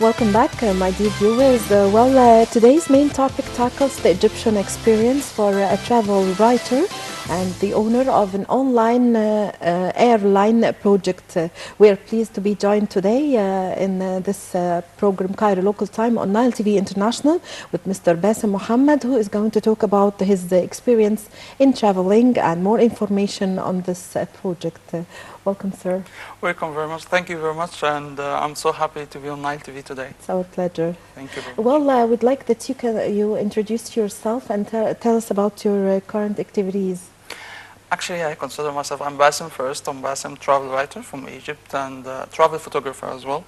welcome back, my dear viewers. Today's main topic tackles the Egyptian experience for a travel writer and the owner of an online airline project. We are pleased to be joined today in this program, Cairo Local Time, on Nile TV International, with Mr. Bassem Mohammed, who is going to talk about his experience in traveling and more information on this project. Welcome, sir. Welcome very much. Thank you very much, and I'm so happy to be on Nile TV today. It's our pleasure. Thank you very much. Well, I would like that you introduce yourself and tell us about your current activities. Actually, I consider myself, I'm Bassem first. I'm Bassem, travel writer from Egypt and travel photographer as well.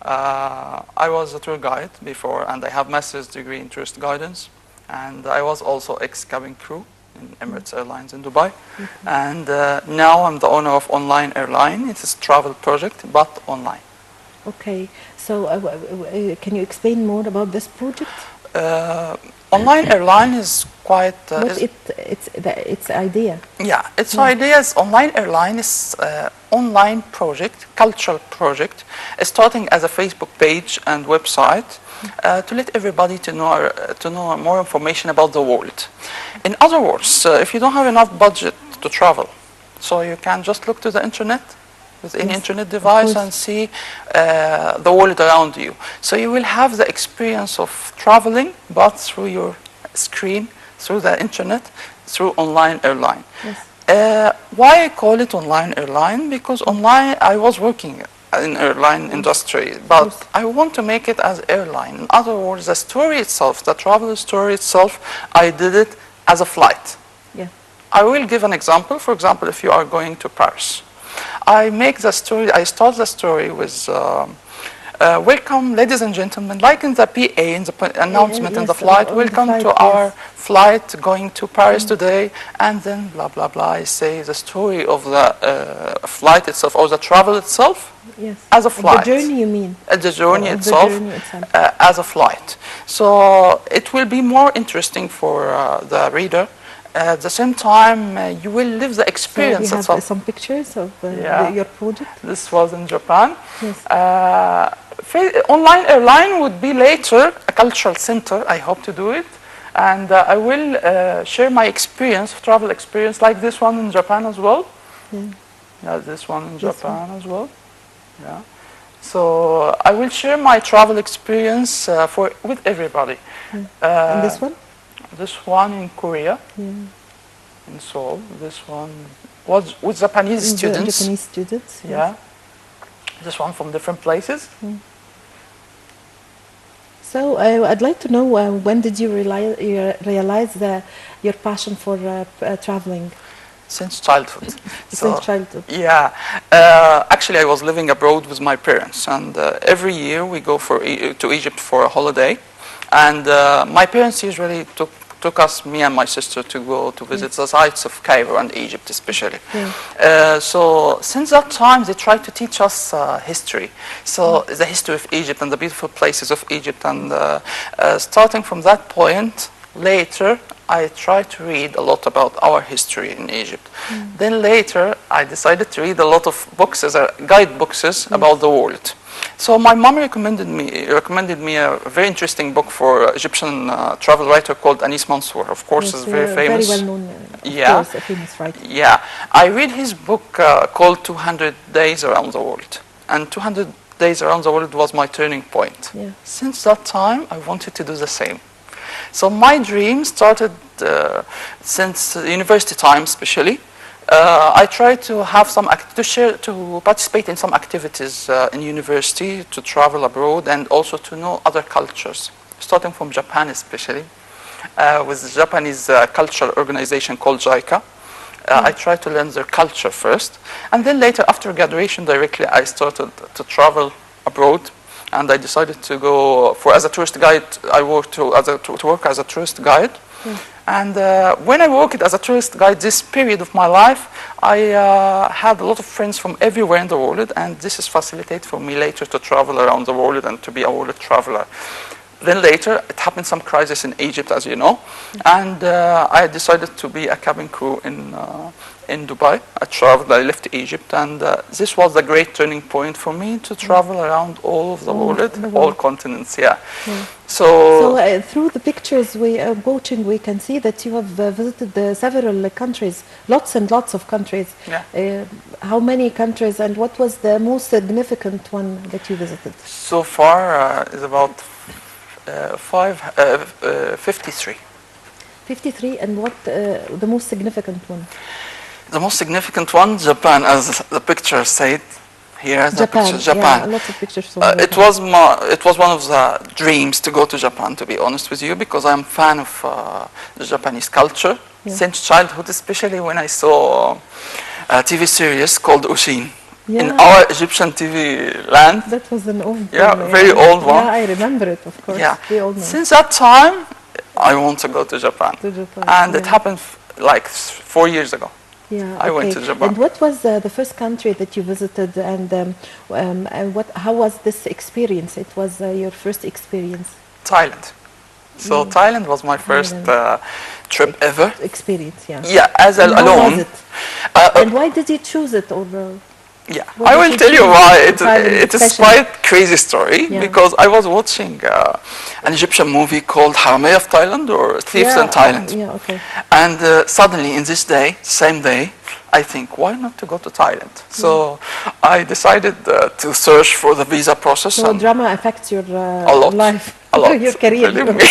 I was a tour guide before, and I have master's degree in tourist guidance. And I was also ex-cabin crew in Emirates Airlines in Dubai. And now I'm the owner of Online Airline. It's a travel project, but online. Okay, so can you explain more about this project? Online Airline is quite... its idea. Yeah, its idea is Online Airline is online project, cultural project, starting as a Facebook page and website to let everybody to know more information about the world. In other words, if you don't have enough budget to travel, so you can just look to the internet with any internet device and see the world around you. So you will have the experience of traveling, but through your screen, through the internet, through Online Airline. Why I call it Online Airline? Because online, I was working in airline industry, but I want to make it as airline. In other words, the story itself, the travel story itself, I did it as a flight. I will give an example. For example, if you are going to Paris, I start the story with welcome, ladies and gentlemen, like in the PA, in the announcement in the flight, welcome to our flight going to Paris today, and then blah, blah, blah. I say the story of the flight itself, or the travel itself, as a flight. The journey, you mean? The journey itself, as a flight. So it will be more interesting for the reader. At the same time, you will live the experience itself. So we have some pictures of your project? This was in Japan. Online Airline would be later a cultural center. I hope to do it. And I will share my experience, travel experience, like this one in Japan as well. This one in Japan as well. So I will share my travel experience with everybody. And this one? This one in Korea, in Seoul. This one was with Japanese students. Japanese students, This one from different places. So I'd like to know when did you realize your passion for traveling? Since childhood. Since childhood. Yeah. Actually, I was living abroad with my parents, and every year we go to Egypt for a holiday. And my parents usually took us, me and my sister, to go to visit the sites of Cairo and Egypt especially. So since that time, they tried to teach us history. So the history of Egypt and the beautiful places of Egypt. And starting from that point, later, I tried to read a lot about our history in Egypt. Then later, I decided to read a lot of books, guidebooks about the world. So my mom recommended me a very interesting book for Egyptian travel writer called Anis Mansour. Of course, is very famous. Very well known. Of course, a famous writer. Yeah, I read his book called 200 Days Around the World, and 200 Days Around the World was my turning point. Since that time, I wanted to do the same. So my dream started since university time, especially. I tried to have to participate in some activities in university, to travel abroad, and also to know other cultures, starting from Japan especially, with the Japanese cultural organization called JICA. I tried to learn their culture first, and then later, after graduation directly, I started to travel abroad, and I decided to go as a tourist guide. I worked to work as a tourist guide. And when I worked as a tourist guide, this period of my life, I had a lot of friends from everywhere in the world, and this is facilitated for me later to travel around the world and to be a world traveler. Then later, it happened some crisis in Egypt, as you know, and I decided to be a cabin crew in Dubai. I traveled, I left Egypt, and this was the great turning point for me to travel around all of the world, all continents, yeah. So through the pictures we are watching, we can see that you have visited several countries, lots and lots of countries. Yeah. How many countries, and what was the most significant one that you visited? So far is about 53. 53, and what the most significant one? The most significant one, Japan, as the picture said. Here, the picture, Japan. Yeah, lots of pictures from it was one of the dreams to go to Japan, to be honest with you, because I'm a fan of the Japanese culture since childhood, especially when I saw a TV series called Oshin. Yeah. In our Egyptian TV land. That was an old one. Very old one. Yeah, I remember it, of course. Yeah. We all know. Since that time, I want to go to Japan. And it happened like 4 years ago. Yeah, I went to Japan. And what was the first country that you visited, and how was this experience? It was your first experience? Thailand. So Thailand was my first trip ever. Experience, yeah. Yeah, as alone. How was it? And why did you choose it over? Yeah, I will tell you why. It is quite crazy story, because I was watching an Egyptian movie called Haramay of Thailand, or Thieves in Thailand. Yeah, okay. And suddenly in this day, same day, I think, why not to go to Thailand? So I decided to search for the visa process. So drama affects your life. A lot. Your career. Believe me.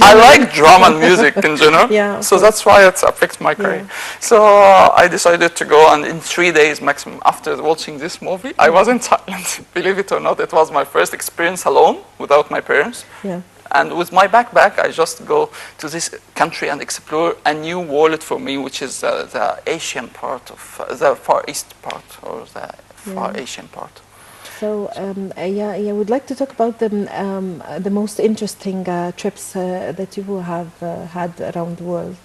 I like drama and music in general. Yeah, so that's why it affects my career. So I decided to go, and in 3 days maximum after watching this movie, I was in Thailand. Believe it or not, it was my first experience alone, without my parents. Yeah. And with my backpack, I just go to this country and explore a new world for me, which is the Asian part of the Far East part, or the Far Asian part. So I would like to talk about the most interesting trips that you have had around the world.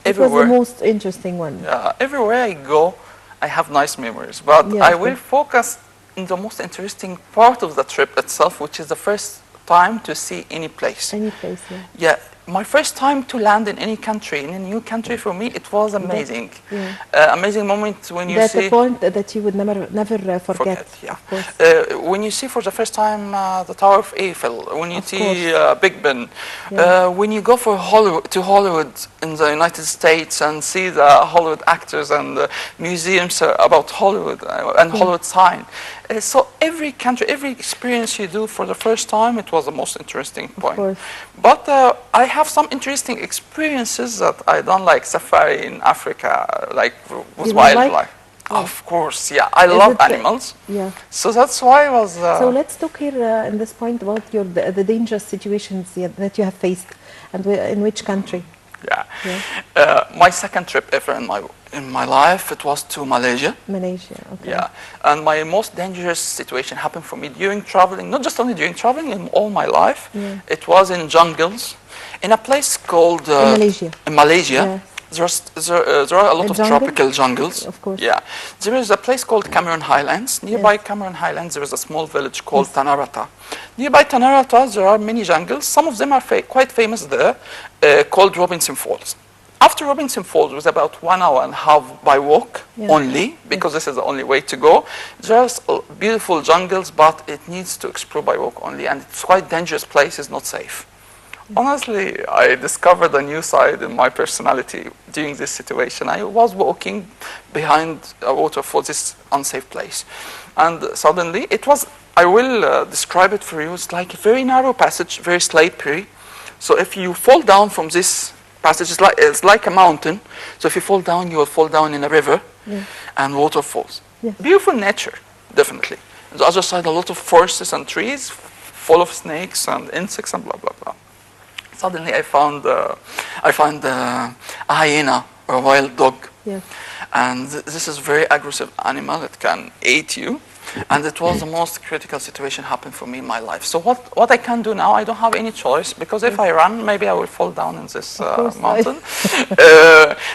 What was the most interesting one? Everywhere I go, I have nice memories, but I will focus on the most interesting part of the trip itself, which is the first time to see any place. Any place, yeah. Yeah. My first time to land in any country, in a new country, for me, it was amazing. Amazing moment when you see... That's a point that you would never forget. Yeah. Of course. When you see for the first time the Tower of Eiffel, when you see Big Ben, when you go to Hollywood in the United States and see the Hollywood actors and the museums about Hollywood and Hollywood sign. So every country, every experience you do for the first time, it was the most interesting point. Of course. But I have some interesting experiences that I done, like safari in Africa, like with wildlife. Of course, yeah. I love animals. Yeah. So that's why I was... So let's talk here in this point about the dangerous situations that you have faced, and in which country. My second trip ever in my life, it was to Malaysia. Malaysia, okay. Yeah, and my most dangerous situation happened for me during traveling, not just only during traveling, in all my life. It was in jungles, in a place called... in Malaysia. In Malaysia. There are a lot of tropical jungles. Of course. Yeah. There is a place called Cameron Highlands. Nearby Cameron Highlands, there is a small village called Tanarata. Nearby Tanarata, there are many jungles. Some of them are quite famous there, called Robinson Falls. After Robinson Falls, it was about 1.5 hours by walk only, because this is the only way to go. There's beautiful jungles, but it needs to explore by walk only, and it's quite dangerous place. It's not safe. Honestly, I discovered a new side in my personality during this situation. I was walking behind a waterfall, this unsafe place. And suddenly, it was, I will describe it for you, it's like a very narrow passage, very slippery. So if you fall down from this passage, it's like a mountain. So if you fall down, you will fall down in a river and waterfalls. Beautiful nature, definitely. On the other side, a lot of forests and trees, full of snakes and insects and blah, blah, blah. Suddenly I found a hyena, or a wild dog. And this is a very aggressive animal. It can eat you. And it was the most critical situation happened for me in my life. So what I can do now, I don't have any choice, because if I run, maybe I will fall down in this mountain.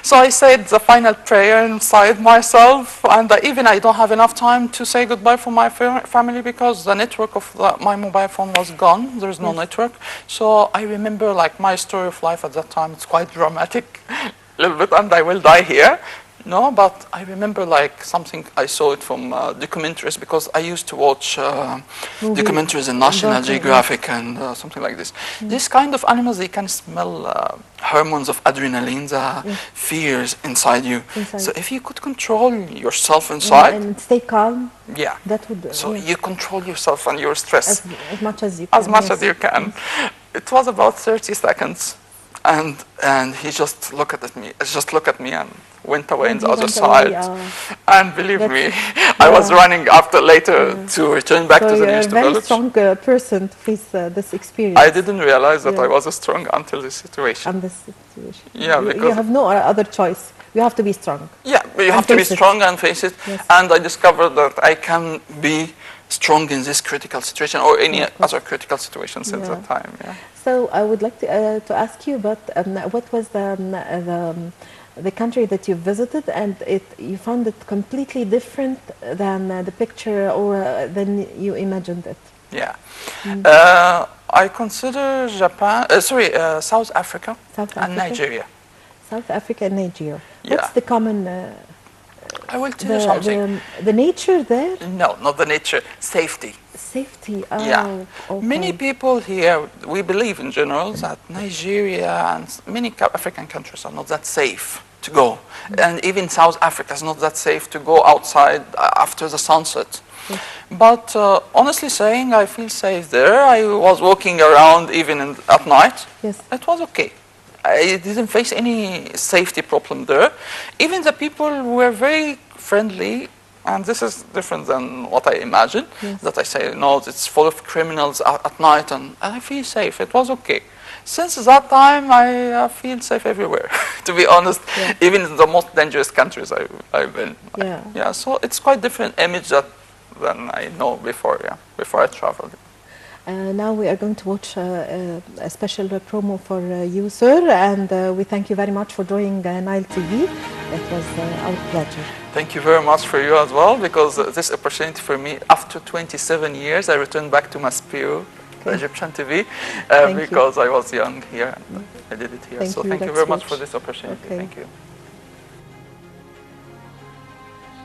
So I said the final prayer inside myself, and even I don't have enough time to say goodbye for my family, because the network of my mobile phone was gone. There's no network. So I remember like my story of life at that time. It's quite dramatic, a little bit, and I will die here. No, but I remember like something, I saw it from documentaries, because I used to watch documentaries in National Geographic and something like this. This kind of animals, they can smell hormones of adrenaline, the fears inside you. So if you could control yourself inside. And stay calm. Yeah. That would. So you control yourself and your stress. As much as you can. As much as you can. It was about 30 seconds. And he just looked at me and went away on the other side. And believe me, I was running after later to return back to the nearest village. You're a very strong person to face this experience. I didn't realize that I was strong until this situation. Yeah, because you have no other choice. You have to be strong. Yeah, but you have to be strong and face it. Yes. And I discovered that I can be strong in this critical situation or any other critical situation since that time. Yeah. So I would like to ask you about what was the country that you visited, and you found it completely different than the picture or than you imagined it. Yeah. I consider South Africa and Nigeria. South Africa and Nigeria. Yeah. What's the common... I will tell you something. The nature there? No, not the nature. Safety. Safety. Oh, yeah. Okay. Many people here, we believe in general that Nigeria and many African countries are not that safe to go. And even South Africa is not that safe to go outside after the sunset. Yes. But honestly saying, I feel safe there. I was walking around even at night. Yes. It was okay. I didn't face any safety problem there. Even the people were very friendly, and this is different than what I imagined. Yes. That I say, no, it's full of criminals at night, and I feel safe. It was okay. Since that time, I feel safe everywhere, to be honest, even in the most dangerous countries I've been. Yeah, so it's quite different image than I know before, before I traveled. Now we are going to watch a special promo for you, sir, and we thank you very much for joining Nile TV. It was our pleasure. Thank you very much for you as well, because this opportunity for me, after 27 years, I returned back to Maspio, Egyptian TV, because I was young here and I did it here. Thank you very much for this opportunity. Thank you.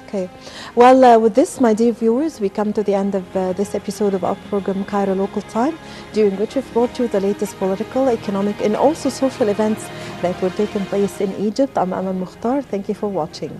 Okay. Well, with this, my dear viewers, we come to the end of this episode of our program, Cairo Local Time, during which we've brought you the latest political, economic, and also social events that were taking place in Egypt. I'm Amal Mukhtar. Thank you for watching.